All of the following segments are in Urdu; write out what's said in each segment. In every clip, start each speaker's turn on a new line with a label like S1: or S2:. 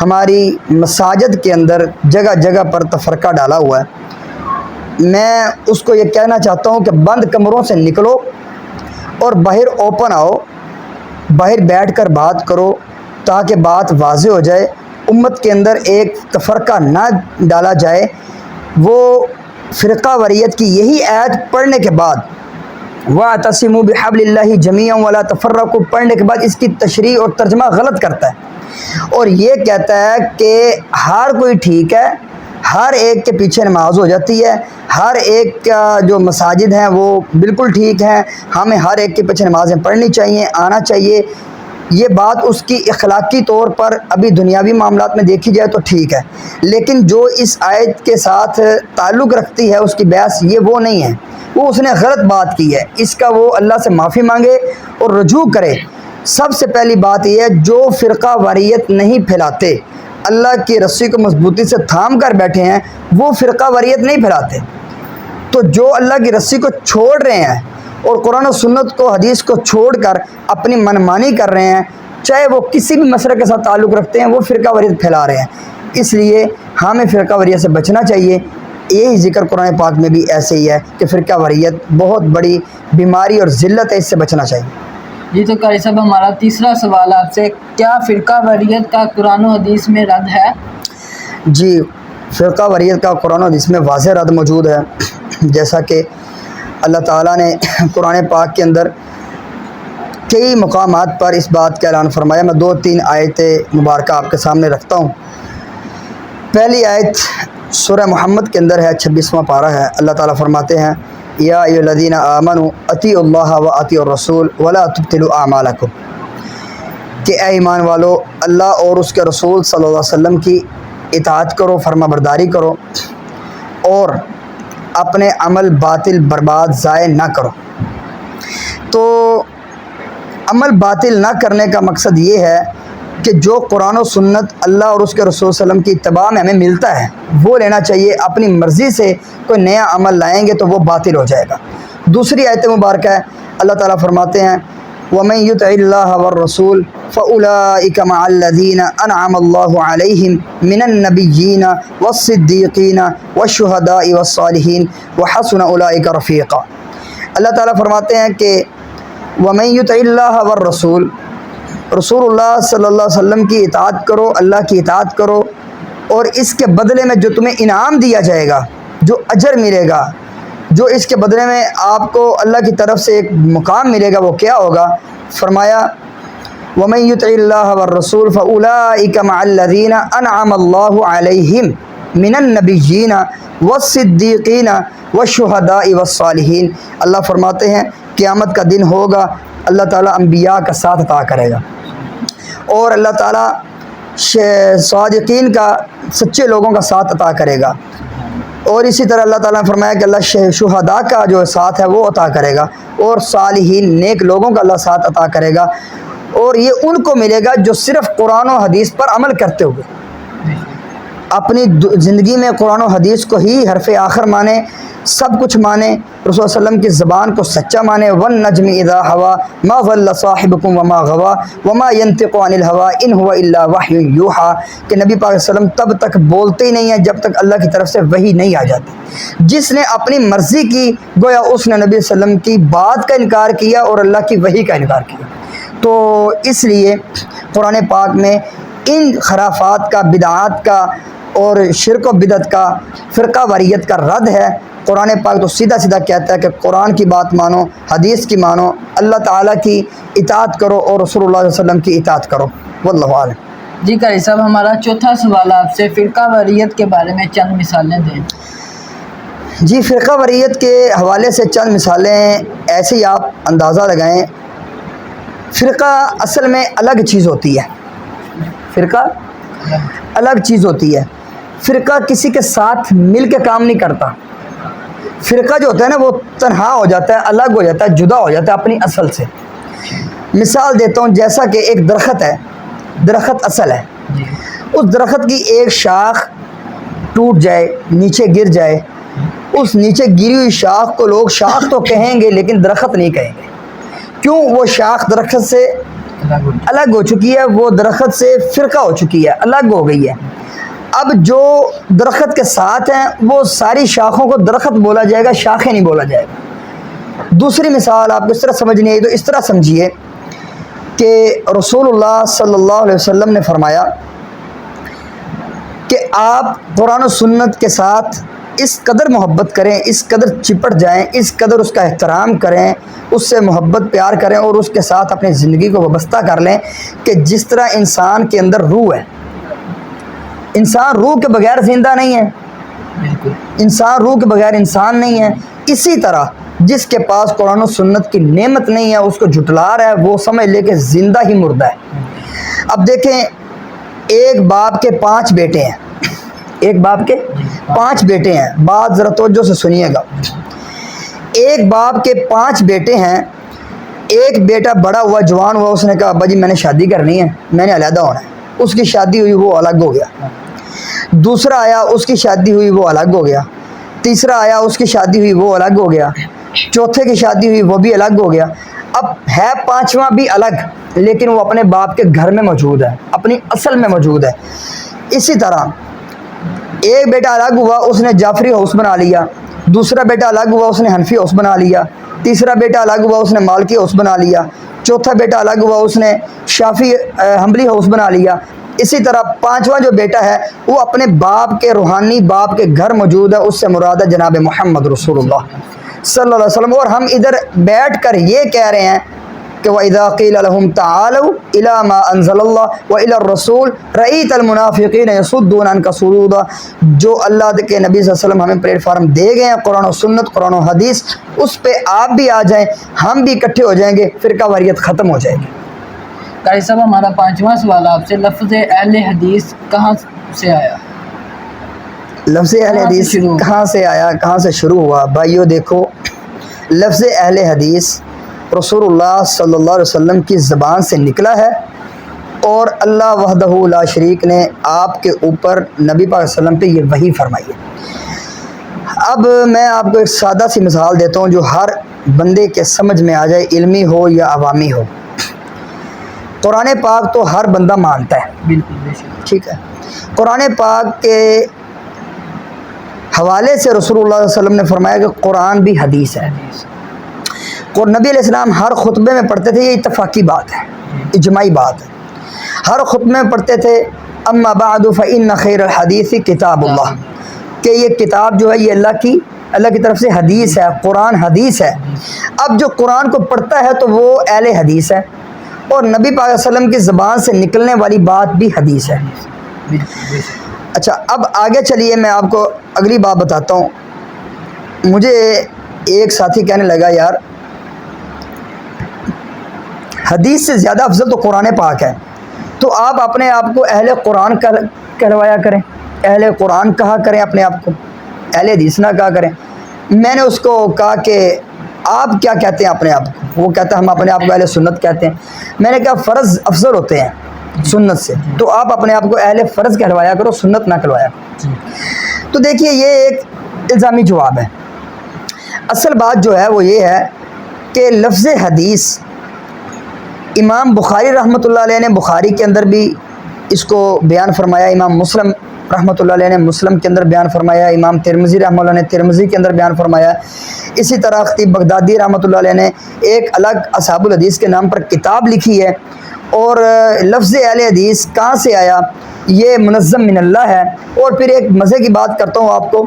S1: ہماری مساجد کے اندر جگہ جگہ پر تفرقہ ڈالا ہوا ہے، میں اس کو یہ کہنا چاہتا ہوں کہ بند کمروں سے نکلو اور باہر اوپن آؤ، باہر بیٹھ کر بات کرو تاکہ بات واضح ہو جائے، امت کے اندر ایک تفرقہ نہ ڈالا جائے۔ وہ فرقہ واریت کی یہی آیت پڑھنے کے بعد وَاعْتَصِمُوا بِحَبْلِ اللَّهِ جَمِيعًا وَلَا تَفَرَّقُوا پڑھنے کے بعد اس کی تشریح اور ترجمہ غلط کرتا ہے اور یہ کہتا ہے کہ ہر کوئی ٹھیک ہے، ہر ایک کے پیچھے نماز ہو جاتی ہے، ہر ایک کا جو مساجد ہیں وہ بالکل ٹھیک ہیں، ہمیں ہر ایک کے پیچھے نمازیں پڑھنی چاہیے، آنا چاہیے۔ یہ بات اس کی اخلاقی طور پر ابھی دنیاوی معاملات میں دیکھی جائے تو ٹھیک ہے، لیکن جو اس آیت کے ساتھ تعلق رکھتی ہے اس کی بحث یہ وہ نہیں ہے، وہ اس نے غلط بات کی ہے، اس کا وہ اللہ سے معافی مانگے اور رجوع کرے۔ سب سے پہلی بات یہ ہے جو فرقہ واریت نہیں پھیلاتے، اللہ کی رسی کو مضبوطی سے تھام کر بیٹھے ہیں، وہ فرقہ واریت نہیں پھیلاتے۔ تو جو اللہ کی رسی کو چھوڑ رہے ہیں اور قرآن و سنت کو، حدیث کو چھوڑ کر اپنی منمانی کر رہے ہیں، چاہے وہ کسی بھی مسئلے کے ساتھ تعلق رکھتے ہیں، وہ فرقہ واریت پھیلا رہے ہیں۔ اس لیے ہمیں فرقہ واریت سے بچنا چاہیے۔ یہی ذکر قرآن پاک میں بھی ایسے ہی ہے کہ فرقہ واریت بہت بڑی بیماری اور ذلت ہے، اس سے بچنا چاہیے۔
S2: جی تو قاری صاحب ہمارا تیسرا سوال آپ سے، کیا فرقہ واریت کا قرآن و حدیث میں رد ہے؟
S1: جی، فرقہ واریت کا قرآن و حدیث میں واضح رد موجود ہے، جیسا کہ اللہ تعالیٰ نے قرآن پاک کے اندر کئی مقامات پر اس بات کا اعلان فرمایا۔ میں 2-3 آیتیں مبارکہ آپ کے سامنے رکھتا ہوں۔ پہلی آیت سورہ محمد کے اندر ہے، 26واں پارہ ہے۔ اللہ تعالیٰ فرماتے ہیں یا ایھا الذین آمنوا اطیعوا اللہ واطیعوا الرسول ولا تبطلوا اعمالکم، کہ اے ایمان والو اللہ اور اس کے رسول صلی اللہ علیہ وسلم کی اطاعت کرو، فرما برداری کرو اور اپنے عمل باطل برباد ضائع نہ کرو۔ تو عمل باطل نہ کرنے کا مقصد یہ ہے کہ جو قرآن و سنت اللہ اور اس کے رسول صلی اللہ علیہ وسلم کی اتباع میں ہمیں ملتا ہے وہ لینا چاہیے۔ اپنی مرضی سے کوئی نیا عمل لائیں گے تو وہ باطل ہو جائے گا۔ دوسری آیت مبارکہ ہے، اللہ تعالیٰ فرماتے ہیں وَمَن يُطِعِ اللَّهَ وَالرَّسُولَ فَأُولَٰئِكَ مَعَ الَّذِينَ أَنْعَمَ اللَّهُ عَلَيْهِم مِّنَ النَّبِيِّينَ وَالصِّدِّيقِينَ وَالشُّهَدَاءِ وَالصَّالِحِينَ وَحَسُنَ أُولَٰئِكَ رَفِيقًا۔ اللہ تعالیٰ فرماتے ہیں کہ وَمَن يُطِعِ اللَّهَ وَالرَّسُولَ، رسول اللہ صلی اللہ علیہ وسلم کی اطاعت کرو، اللہ کی اطاعت کرو، اور اس کے بدلے میں جو تمہیں انعام دیا جائے گا، جو اجر ملے گا، جو اس کے بدلے میں آپ کو اللہ کی طرف سے ایک مقام ملے گا، وہ کیا ہوگا؟ فرمایا وَمَن يُطِعِ اللَّهَ وَالرَّسُولَ فَأُولَٰئِكَ مَعَ الَّذِينَ أَنْعَمَ اللَّهُ عَلَيْهِم مِّنَ النَّبِيِّينَ وَالصِّدِّيقِينَ وَالشُّهَدَاءِ وَالصَّالِحِينَ۔ اللہ فرماتے ہیں قیامت کا دن ہوگا، اللہ تعالیٰ انبیاء کا ساتھ عطا کرے گا اور اللہ تعالیٰ صادقین کا، سچے لوگوں کا ساتھ عطا کرے گا، اور اسی طرح اللہ تعالیٰ نے فرمایا کہ اللہ شہداء کا جو ساتھ ہے وہ عطا کرے گا، اور صالحین نیک لوگوں کا اللہ ساتھ عطا کرے گا، اور یہ ان کو ملے گا جو صرف قرآن و حدیث پر عمل کرتے ہوئے اپنی زندگی میں قرآن و حدیث کو ہی حرف آخر مانے، سب کچھ مانے، رسول صلی اللہ علیہ وسلم کی زبان کو سچا مانے۔ وَالنَّجْمِ إِذَا هَوَىٰ مَا ضَلَّ صَاحِبُكُمْ وَمَا غَوَىٰ وَمَا يَنطِقُ عَنِ الْهَوَىٰ إِنْ هُوَ إِلَّا وَحْيٌ يُوحَىٰ، کہ نبی پاک صلی اللہ علیہ وسلم تب تک بولتے ہی نہیں ہیں جب تک اللہ کی طرف سے وحی نہیں آ جاتی۔ جس نے اپنی مرضی کی گویا اس نے نبی صلی اللہ علیہ وسلم کی بات کا انکار کیا اور اللہ کی وحی کا انکار کیا۔ تو اس لیے قرآن پاک میں ان خرافات کا، بدعات کا اور شرک و بدعت کا، فرقہ واریت کا رد ہے۔ قرآن پاک تو سیدھا سیدھا کہتا ہے کہ قرآن کی بات مانو، حدیث کی مانو، اللہ تعالیٰ کی اطاعت کرو اور رسول اللہ صلی اللہ علیہ وسلم کی اطاعت کرو۔ واللہ اعلم۔
S2: جی قاری صاحب ہمارا چوتھا سوال آپ سے، فرقہ واریت کے بارے میں چند مثالیں دیں۔
S1: جی، فرقہ واریت کے حوالے سے چند مثالیں ایسے ہی آپ اندازہ لگائیں۔ فرقہ اصل میں الگ چیز ہوتی ہے، فرقہ الگ چیز ہوتی ہے۔ فرقہ کسی کے ساتھ مل کے کام نہیں کرتا۔ فرقہ جو ہوتا ہے نا وہ تنہا ہو جاتا ہے، الگ ہو جاتا ہے، جدا ہو جاتا ہے اپنی اصل سے۔ مثال دیتا ہوں، جیسا کہ ایک درخت ہے، درخت اصل ہے، اس درخت کی ایک شاخ ٹوٹ جائے، نیچے گر جائے، اس نیچے گری ہوئی شاخ کو لوگ شاخ تو کہیں گے لیکن درخت نہیں کہیں گے۔ کیوں؟ وہ شاخ درخت سے الگ ہو چکی ہے، وہ درخت سے فرقہ ہو چکی ہے، الگ ہو گئی ہے۔ اب جو درخت کے ساتھ ہیں وہ ساری شاخوں کو درخت بولا جائے گا، شاخیں نہیں بولا جائے گا۔ دوسری مثال آپ کو اس طرح سمجھ نہیں آئی تو اس طرح سمجھیے کہ رسول اللہ صلی اللہ علیہ وسلم نے فرمایا کہ آپ قرآن و سنت کے ساتھ اس قدر محبت کریں، اس قدر چپٹ جائیں، اس قدر اس کا احترام کریں، اس سے محبت پیار کریں اور اس کے ساتھ اپنی زندگی کو وابستہ کر لیں کہ جس طرح انسان کے اندر روح ہے، انسان روح کے بغیر زندہ نہیں ہے، انسان روح کے بغیر انسان نہیں ہے، اسی طرح جس کے پاس قرآن و سنت کی نعمت نہیں ہے اس کو جھٹلا رہا ہے، وہ سمجھ لے کہ زندہ ہی مردہ ہے۔ اب دیکھیں، ایک باپ کے 5 بیٹے ہیں، ایک باپ کے 5 بیٹے ہیں، بات ذرا توجہ سے سنیے گا۔ ایک باپ کے 5 بیٹے ہیں، ایک بیٹا بڑا ہوا، جوان ہوا، اس نے کہا ابا جی میں نے شادی کرنی ہے، میں نے علیحدہ ہونا ہے، اس کی شادی ہوئی، وہ الگ ہو گیا۔ دوسرا آیا، اس کی شادی ہوئی، وہ الگ ہو گیا۔ تیسرا آیا، اس کی شادی ہوئی، وہ الگ ہو گیا۔ چوتھے کی شادی ہوئی، وہ بھی الگ ہو گیا۔ اب ہے 5واں بھی الگ، لیکن وہ اپنے باپ کے گھر میں موجود ہے، اپنی اصل میں موجود ہے۔ اسی طرح ایک بیٹا الگ ہوا، اس نے جعفری ہاؤس بنا لیا۔ دوسرا بیٹا الگ ہوا، اس نے حنفی ہاؤس بنا لیا۔ تیسرا بیٹا الگ ہوا، اس نے مالکی ہاؤس بنا لیا۔ چوتھا بیٹا الگ ہوا، اس نے شافی حنبلی ہاؤس بنا لیا۔ اسی طرح 5واں جو بیٹا ہے وہ اپنے باپ کے روحانی باپ کے گھر موجود ہے، اس سے مراد ہے جناب محمد رسول اللہ صلی اللہ علیہ وسلم۔ اور ہم ادھر بیٹھ کر یہ کہہ رہے ہیں کہ وَإِذَا قِيلَ لَهُمْ تَعَالَوْا إِلَى مَا أَنزَلَ اللَّهُ وَإِلَى الرَّسُولِ رَأَيْتَ الْمُنَافِقِينَ يَصُدُّونَ عَنْكَ صُدُودًا۔ جو اللہ کے نبی صلی اللہ علیہ وسلم ہمیں پلیٹ فارم دے گئے ہیں، قرآن و سنت، قرآن و حدیث، اس پہ آپ بھی آ جائیں، ہم بھی اکٹھے ہو جائیں گے، فرقہ واریت ختم ہو جائے گی۔
S2: قاری صاحب ہمارا 5واں سوال آپ سے، لفظ اہل حدیث کہاں سے آیا؟
S1: لفظ اہل حدیث کہاں سے آیا، کہاں سے شروع ہوا؟ بھائیو دیکھو، لفظ اہل حدیث رسول اللہ صلی اللہ علیہ وسلم کی زبان سے نکلا ہے، اور اللہ وحدہ لا شریک نے آپ کے اوپر نبی پاک صلی اللہ علیہ وسلم پہ یہ وحی فرمائی ہے۔ اب میں آپ کو ایک سادہ سی مثال دیتا ہوں جو ہر بندے کے سمجھ میں آ جائے، علمی ہو یا عوامی ہو۔ قرآن پاک تو ہر بندہ مانتا ہے،
S2: بالکل،
S1: ٹھیک ہے۔ قرآن پاک کے حوالے سے رسول اللہ صلی اللہ علیہ وسلم نے فرمایا کہ قرآن بھی حدیث ہے۔ اور نبی علیہ السلام ہر خطبے میں پڑھتے تھے، یہ اتفاقی بات ہے، اجماعی بات ہے، ہر خطبے میں پڑھتے تھے اما بعد فإن خیر الحدیث کتاب اللہ، کہ یہ کتاب جو ہے یہ اللہ کی طرف سے حدیث ہے، قرآن حدیث ہے۔ اب جو قرآن کو پڑھتا ہے تو وہ اہل حدیث ہے، اور نبی پاک صلی اللہ علیہ وسلم کی زبان سے نکلنے والی بات بھی حدیث ہے۔ اچھا، اب آگے چلیے، میں آپ کو اگلی بات بتاتا ہوں۔ مجھے ایک ساتھی کہنے لگا یار حدیث سے زیادہ افضل تو قرآن پاک ہے، تو آپ اپنے آپ کو اہل قرآن کہلوایا کریں، اہل قرآن کہا کریں اپنے آپ کو، اہل حدیث نہ کہا کریں۔ میں نے اس کو کہا کہ آپ کیا کہتے ہیں اپنے آپ کو؟ وہ کہتا ہے ہم اپنے آپ کو اہل سنت کہتے ہیں۔ میں نے کہا فرض افضل ہوتے ہیں سنت سے، تو آپ اپنے آپ کو اہل فرض کہلوایا کرو، سنت نہ کہلوایا کرو۔ تو دیکھیے، یہ ایک الزامی جواب ہے۔ اصل بات جو ہے وہ یہ ہے کہ لفظ حدیث امام بخاری رحمۃ اللہ علیہ نے بخاری کے اندر بھی اس کو بیان فرمایا، امام مسلم رحمۃ اللہ علیہ نے مسلم کے اندر بیان فرمایا، امام ترمذی رحمۃ اللہ نے ترمذی کے اندر بیان فرمایا۔ اسی طرح خطیب بغدادی رحمۃ اللہ علیہ نے ایک الگ اصحاب الحدیث کے نام پر کتاب لکھی ہے۔ اور لفظ اہل حدیث کہاں سے آیا، یہ منظم من اللہ ہے۔ اور پھر ایک مزے کی بات کرتا ہوں آپ کو،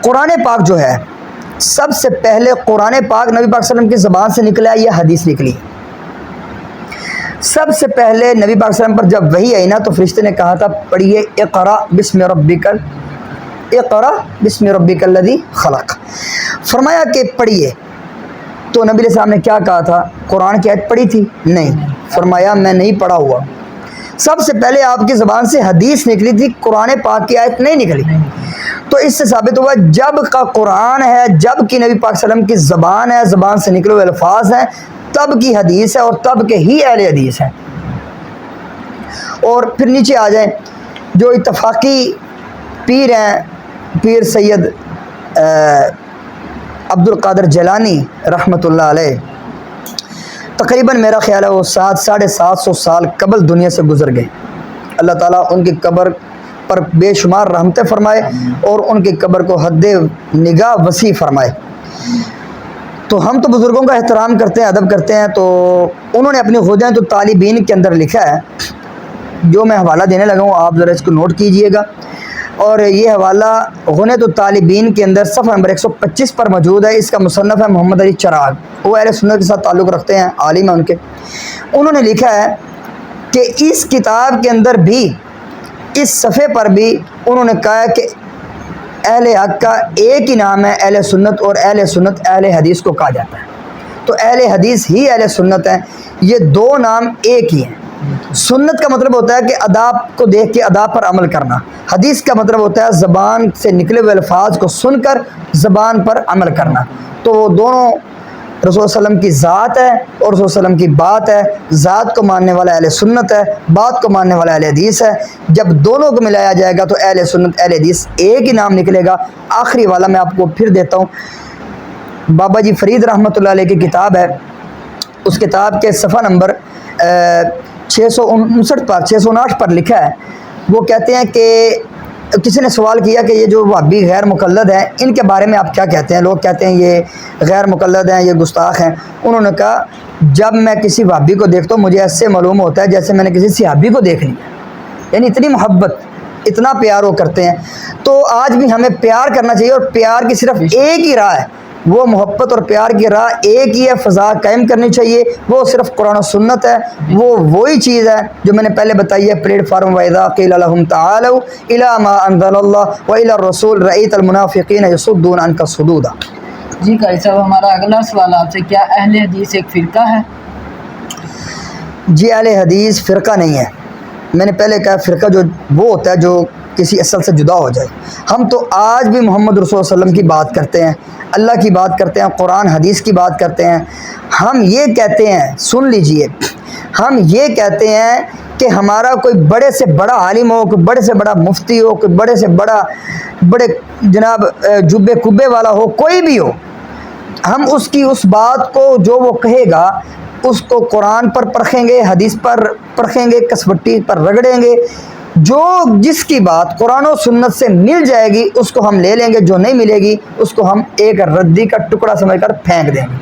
S1: قرآن پاک جو ہے سب سے پہلے قرآن پاک نبی پاک صلی اللہ علیہ وسلم کی زبان سے نکلا ہے، یہ حدیث نکلی۔ سب سے پہلے نبی پاک صلی اللہ علیہ وسلم پر جب وحی آئی نا تو فرشتے نے کہا تھا پڑھیے اقرا بسم ربک الذی خلق، فرمایا کہ پڑھیے۔ تو نبی علیہ السلام نے کیا کہا تھا؟ قرآن کی آیت پڑھی تھی؟ نہیں، فرمایا میں نہیں پڑھا ہوا۔ سب سے پہلے آپ کی زبان سے حدیث نکلی تھی، قرآن پاک کی آیت نہیں نکلی۔ تو اس سے ثابت ہوا جب کا قرآن ہے، جب کی نبی پاک صلی اللہ علیہ وسلم کی زبان ہے، زبان سے نکلے ہوئے الفاظ ہیں، تب کی حدیث ہے اور تب کے ہی اہل حدیث ہیں۔ اور پھر نیچے آ جائیں، جو اتفاقی پیر ہیں، پیر سید عبد القادر جیلانی رحمۃ اللہ علیہ، تقریباً میرا خیال ہے وہ 700-750 سال قبل دنیا سے گزر گئے. اللہ تعالیٰ ان کی قبر پر بے شمار رحمتیں فرمائے اور ان کی قبر کو حد نگاہ وسیع فرمائے. تو ہم تو بزرگوں کا احترام کرتے ہیں، ادب کرتے ہیں. تو انہوں نے اپنی غنیۃ الطالبین کے اندر لکھا ہے، جو میں حوالہ دینے لگا ہوں، آپ ذرا اس کو نوٹ کیجئے گا. اور یہ حوالہ غنیۃ الطالبین کے اندر صفحہ نمبر 125 پر موجود ہے. اس کا مصنف ہے محمد علی چراغ، وہ اہل سنت کے ساتھ تعلق رکھتے ہیں، عالم ہیں ان کے. انہوں نے لکھا ہے کہ اس کتاب کے اندر بھی، اس صفحے پر بھی انہوں نے کہا ہے کہ اہل حق کا ایک ہی نام ہے اہل سنت، اور اہل سنت اہل حدیث کو کہا جاتا ہے. تو اہل حدیث ہی اہل سنت ہیں، یہ دو نام ایک ہی ہیں. سنت کا مطلب ہوتا ہے کہ آداب کو دیکھ کے آداب پر عمل کرنا. حدیث کا مطلب ہوتا ہے زبان سے نکلے ہوئے الفاظ کو سن کر زبان پر عمل کرنا. تو وہ دونوں رسول صلی اللہ علیہ وسلم کی ذات ہے اور رسول صلی اللہ علیہ وسلم کی بات ہے. ذات کو ماننے والا اہل سنت ہے، بات کو ماننے والا اہل حدیث ہے. جب دونوں کو ملایا جائے گا تو اہل سنت اہل حدیث ایک ہی نام نکلے گا. آخری والا میں آپ کو پھر دیتا ہوں، بابا جی فرید رحمۃ اللہ علیہ کی کتاب ہے. اس کتاب کے صفحہ نمبر 659 پر لکھا ہے. وہ کہتے ہیں کہ کسی نے سوال کیا کہ یہ جو وہابی غیر مقلد ہیں ان کے بارے میں آپ کیا کہتے ہیں؟ لوگ کہتے ہیں یہ غیر مقلد ہیں، یہ گستاخ ہیں. انہوں نے کہا جب میں کسی وہابی کو دیکھتا ہوں مجھے ایسے معلوم ہوتا ہے جیسے میں نے کسی صحابی کو دیکھ لیا. یعنی اتنی محبت، اتنا پیار وہ کرتے ہیں. تو آج بھی ہمیں پیار کرنا چاہیے، اور پیار کی صرف ایک ہی راہ ہے، وہ محبت اور پیار کی راہ ایک ہی ہے. فضا قائم کرنی چاہیے، وہ صرف قرآن و سنت ہے. وہ وہی چیز ہے جو میں نے پہلے بتائی ہے، پلیٹ فارم. وَإِذَا قِيلَ لَهُمْ تَعَالَوْا إِلَىٰ مَا أَنزَلَ اللَّهُ وَإِلَى الرَّسُولِ رَأَيْتَ الْمُنَافِقِينَ يَصُدُّونَ عَنكَ صُدُودًا.
S2: جی قاری صاحب، ہمارا اگلا سوال آپ سے، کیا اہل حدیث ایک فرقہ ہے؟
S1: جی اہل حدیث فرقہ نہیں ہے. میں نے پہلے کہا فرقہ جو وہ ہوتا ہے جو کسی اصل سے جدا ہو جائے. ہم تو آج بھی محمد رسول اللہ صلی اللہ علیہ وسلم کی بات کرتے ہیں، اللہ کی بات کرتے ہیں، قرآن حدیث کی بات کرتے ہیں. ہم یہ کہتے ہیں، سن لیجئے، ہم یہ کہتے ہیں کہ ہمارا کوئی بڑے سے بڑا عالم ہو، کوئی بڑے سے بڑا مفتی ہو، کوئی بڑے سے بڑے جناب جبے کبے والا ہو، کوئی بھی ہو، ہم اس کی اس بات کو جو وہ کہے گا اس کو قرآن پر پرکھیں گے، حدیث پر پرکھیں گے، کسوٹی پر رگڑیں گے. جو جس کی بات قرآن و سنت سے مل جائے گی اس کو ہم لے لیں گے، جو نہیں ملے گی اس کو ہم ایک ردی کا ٹکڑا سمجھ کر پھینک دیں گے.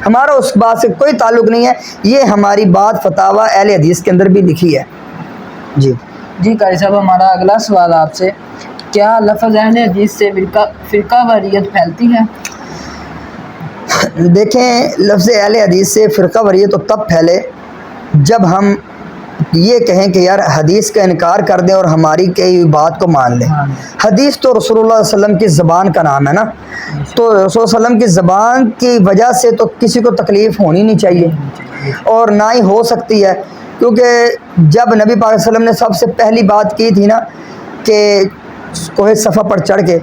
S1: ہمارا اس بات سے کوئی تعلق نہیں ہے. یہ ہماری بات فتاوی اہل حدیث کے اندر بھی لکھی ہے.
S2: جی قاری صاحب، ہمارا اگلا سوال آپ سے، کیا لفظ اہل حدیث سے فرقہ واریت پھیلتی ہے؟
S1: دیکھیں، لفظ اہل حدیث سے فرقہ واریت تو تب پھیلے جب ہم یہ کہیں کہ یار حدیث کا انکار کر دیں اور ہماری کئی بات کو مان لیں. حدیث تو رسول اللہ صلی اللہ علیہ وسلم کی زبان کا نام ہے نا. تو رسول اللہ صلی اللہ علیہ وسلم کی زبان کی وجہ سے تو کسی کو تکلیف ہونی نہیں چاہیے، اور نہ ہی ہو سکتی ہے. کیونکہ جب نبی پاک صلی اللہ علیہ وسلم نے سب سے پہلی بات کی تھی نا کہ کوہ صفا پر چڑھ کے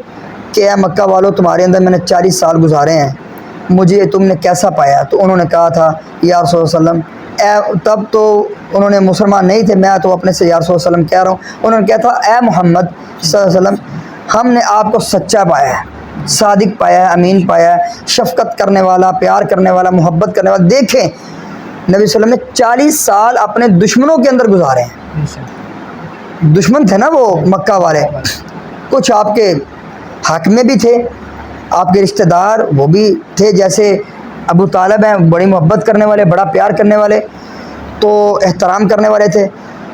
S1: کہ اے مکہ والو، تمہارے اندر میں نے 40 سال گزارے ہیں، مجھے تم نے کیسا پایا؟ تو انہوں نے کہا تھا یا رسول اللہ صلی اللہ علیہ وسلم، تب تو انہوں نے مسلمان نہیں تھے، میں تو اپنے سے یا رسول اللہ صلی اللہ علیہ وسلم کہہ رہا ہوں. انہوں نے کہا تھا اے محمد صلی اللہ علیہ وسلم، ہم نے آپ کو سچا پایا ہے، صادق پایا ہے، امین پایا ہے، شفقت کرنے والا، پیار کرنے والا، محبت کرنے والا. دیکھیں نبی صلی اللہ علیہ وسلم نے 40 سال اپنے دشمنوں کے اندر گزارے ہیں. دشمن تھے نا وہ مکہ والے، کچھ آپ کے حق میں بھی تھے، آپ کے رشتہ دار وہ بھی تھے، جیسے ابو طالب ہیں، بڑی محبت کرنے والے، بڑا پیار کرنے والے، تو احترام کرنے والے تھے.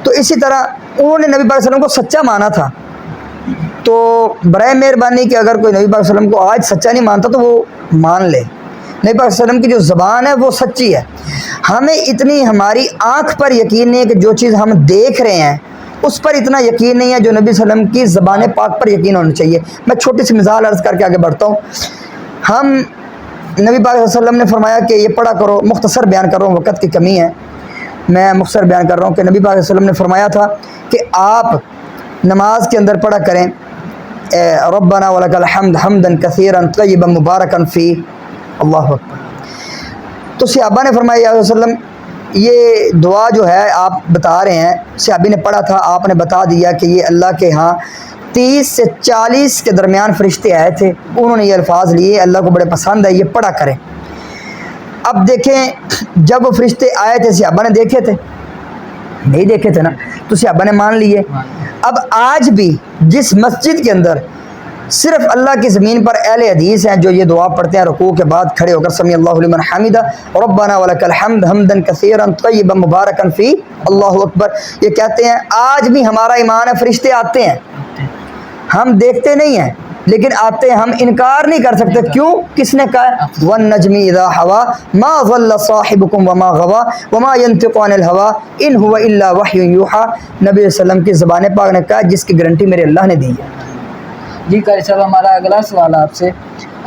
S1: تو اسی طرح انہوں نے نبی پاک صلی اللہ علیہ وسلم کو سچا مانا تھا. تو برائے مہربانی کہ اگر کوئی نبی پاک صلی اللہ علیہ وسلم کو آج سچا نہیں مانتا تو وہ مان لے. نبی پاک صلی اللہ علیہ وسلم کی جو زبان ہے وہ سچی ہے. ہمیں اتنی ہماری آنکھ پر یقین نہیں ہے کہ جو چیز ہم دیکھ رہے ہیں اس پر اتنا یقین نہیں ہے جو نبی صلی اللہ علیہ وسلم کی زبان پاک پر یقین ہونا چاہیے. میں چھوٹی سی مثال عرض کر کے آگے بڑھتا ہوں. ہم نبی پاک صلی اللہ علیہ وسلم نے فرمایا کہ یہ پڑھا کرو، مختصر بیان کر رہا ہوں، وقت کی کمی ہے، میں مختصر بیان کر رہا ہوں کہ نبی پاک صلی اللہ علیہ وسلم نے فرمایا تھا کہ آپ نماز کے اندر پڑھا کریں ربنا ولک الحمد حمدا کثیرا طیبا مبارکا فی. اللہ اکبر. تو صحابہ نے فرمایا یا رسول اللہ وسلم، یہ دعا جو ہے آپ بتا رہے ہیں، صحابی نے پڑھا تھا، آپ نے بتا دیا کہ یہ اللہ کے ہاں 30 سے 40 کے درمیان فرشتے آئے تھے، انہوں نے یہ الفاظ لیے، اللہ کو بڑے پسند ہے، یہ پڑھا کریں. اب دیکھیں جب وہ فرشتے آئے تھے صحابہ نے دیکھے تھے؟ نہیں دیکھے تھے نا، تو صحابہ نے مان لیے۔ اب آج بھی جس مسجد کے اندر صرف اللہ کی زمین پر اہل حدیث ہیں جو یہ دعا پڑھتے ہیں رکوع کے بعد کھڑے ہو کر سمیع اللہ لمن حمدہ ربنا ولک الحمد حمدا کثیرا طیبا مبارکا فی اللہ اکبر، یہ کہتے ہیں، آج بھی ہمارا ایمان ہے فرشتے آتے ہیں، ہم دیکھتے نہیں ہیں لیکن آتے ہیں، ہم انکار نہیں کر سکتے۔ کیوں؟ کس نے کہا ہے؟ وَالنَّجْمِ اِذَا هَوَىٰ مَا ضَلَّ صَاحِبُكُمْ وَمَا غَوَىٰ وَمَا يَنطِقُ عَنِ الْهَوَىٰ إِنْ هُوَ إِلَّا وَحْيٌ يُوحَىٰ، نبی صلی اللہ علیہ وسلم کی زبان پاک نے کہا جس کی گارنٹی میرے اللہ نے دی ہے۔
S2: جی قاری صاحب، ہمارا اگلا سوال آپ سے،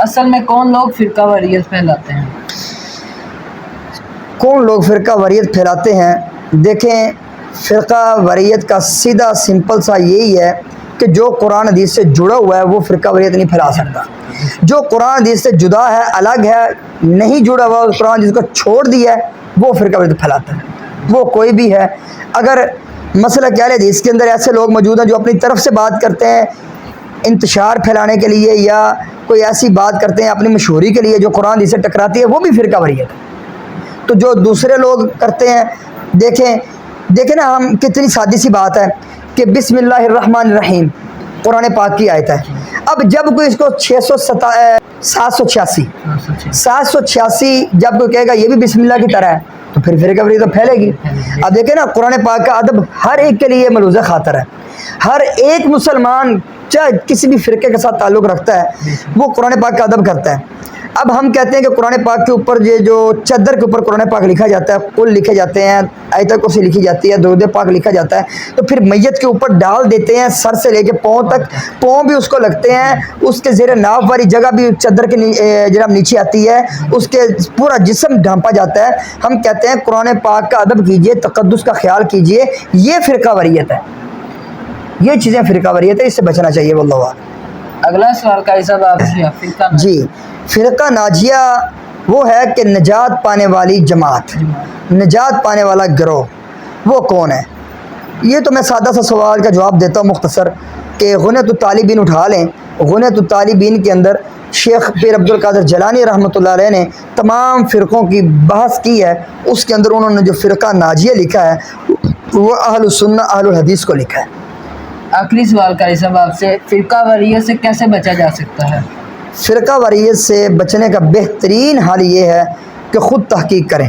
S2: اصل میں کون لوگ فرقہ واریت پھیلاتے ہیں؟
S1: کون لوگ فرقہ واریت پھیلاتے ہیں؟ دیکھیں، فرقہ واریت کا سیدھا سمپل سا یہی ہے کہ جو قرآن حدیث سے جڑا ہوا ہے وہ فرقہ واریت نہیں پھیلا سکتا۔ جو قرآن حدیث سے جدا ہے، الگ ہے، نہیں جڑا ہوا، قرآن حدیث کو چھوڑ دیا ہے، وہ فرقہ واریت پھیلاتا ہے، وہ کوئی بھی ہے۔ اگر مسئلہ اہل حدیث کے اندر ایسے لوگ موجود ہیں جو اپنی طرف سے بات کرتے ہیں انتشار پھیلانے کے لیے، یا کوئی ایسی بات کرتے ہیں اپنی مشہوری کے لیے جو قرآن حدیث سے ٹکراتی ہے، وہ بھی فرقہ واریت ہے۔ تو جو دوسرے لوگ کرتے ہیں، دیکھیں نا، ہم کتنی سادی سی بات ہے کہ بسم اللہ الرحمن الرحیم قرآن پاک کی آیت ہے۔ اب جب کوئی اس کو 786 جب کوئی کہے گا یہ بھی بسم اللہ کی طرح ہے تو پھر فرقہ واریت تو پھیلے گی۔ اب دیکھیں نا، قرآن پاک کا ادب ہر ایک کے لیے ملوث خاطر ہے۔ ہر ایک مسلمان چاہے کسی بھی فرقے کے ساتھ تعلق رکھتا ہے وہ قرآن پاک کا ادب کرتا ہے۔ اب ہم کہتے ہیں کہ قرآن پاک کے اوپر یہ جو چادر کے اوپر قرآن پاک لکھا جاتا ہے، قل لکھے جاتے ہیں، آیت کرسی لکھی جاتی ہے، درود پاک لکھا جاتا ہے، تو پھر میت کے اوپر ڈال دیتے ہیں سر سے لے کے پاؤں تک، پاؤں بھی اس کو لگتے ہیں، اس کے زیر ناف والی جگہ بھی چادر کے جناب نیچے آتی ہے، اس کے پورا جسم ڈھانپا جاتا ہے۔ ہم کہتے ہیں قرآن پاک کا ادب کیجئے، تقدس کا خیال کیجئے، یہ فرقہ واریت ہے، یہ چیزیں فرقہ واریت ہے، اس سے بچنا چاہیے واللہ اعلم۔
S2: اگلا سوال قاری صاحب آپ سے، فرقہ
S1: جی، فرقہ ناجیہ وہ ہے کہ نجات پانے والی جماعت، نجات پانے والا گروہ، وہ کون ہے؟ یہ تو میں سادہ سا سوال کا جواب دیتا ہوں مختصر، کہ غنیۃ الطالبین اٹھا لیں، غنیۃ الطالبین کے اندر شیخ پیر عبد القادر جیلانی رحمۃ اللہ علیہ نے تمام فرقوں کی بحث کی ہے، اس کے اندر انہوں نے جو فرقہ ناجیہ لکھا ہے وہ اہل السنہ اہل الحدیث کو لکھا ہے۔
S2: آخری سوال قاری صاحب آپ سے، فرقہ واریت سے کیسے بچا جا سکتا ہے؟
S1: فرقہ واریت سے بچنے کا بہترین حل یہ ہے کہ خود تحقیق کریں،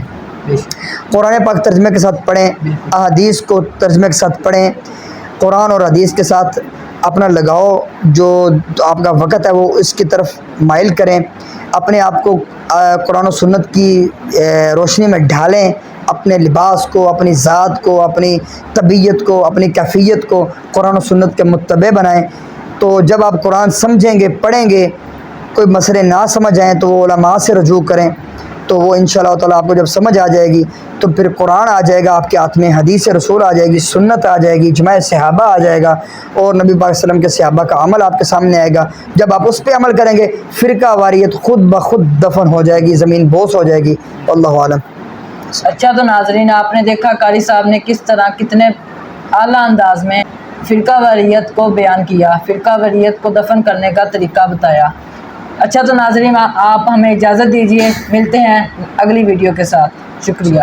S1: قرآن پاک ترجمے کے ساتھ پڑھیں، احادیث کو ترجمے کے ساتھ پڑھیں، قرآن اور حدیث کے ساتھ اپنا لگاؤ، جو آپ کا وقت ہے وہ اس کی طرف مائل کریں، اپنے آپ کو قرآن و سنت کی روشنی میں ڈھالیں، اپنے لباس کو، اپنی ذات کو، اپنی طبیعت کو، اپنی کیفیت کو قرآن و سنت کے متبع بنائیں۔ تو جب آپ قرآن سمجھیں گے، پڑھیں گے، کوئی مسئلے نہ سمجھ آئیں تو وہ علماء سے رجوع کریں، تو وہ انشاءاللہ تعالیٰ آپ کو جب سمجھ آ جائے گی تو پھر قرآن آ جائے گا آپ کے ہاتھ میں، حدیث رسول آ جائے گی، سنت آ جائے گی، اجماع صحابہ آ جائے گا، اور نبی پاک صلی اللہ علیہ وسلم کے صحابہ کا عمل آپ کے سامنے آئے گا۔ جب آپ اس پہ عمل کریں گے فرقہ واریت خود بخود دفن ہو جائے گی، زمین بوس ہو جائے گی، واللہ عالم۔
S2: اچھا، تو ناظرین آپ نے دیکھا قاری صاحب نے کس طرح کتنے اعلیٰ انداز میں فرقہ واریت کو بیان کیا، فرقہ واریت کو دفن کرنے کا طریقہ بتایا۔ اچھا تو ناظرین آپ ہمیں اجازت دیجیے، ملتے ہیں اگلی ویڈیو کے ساتھ، شکریہ۔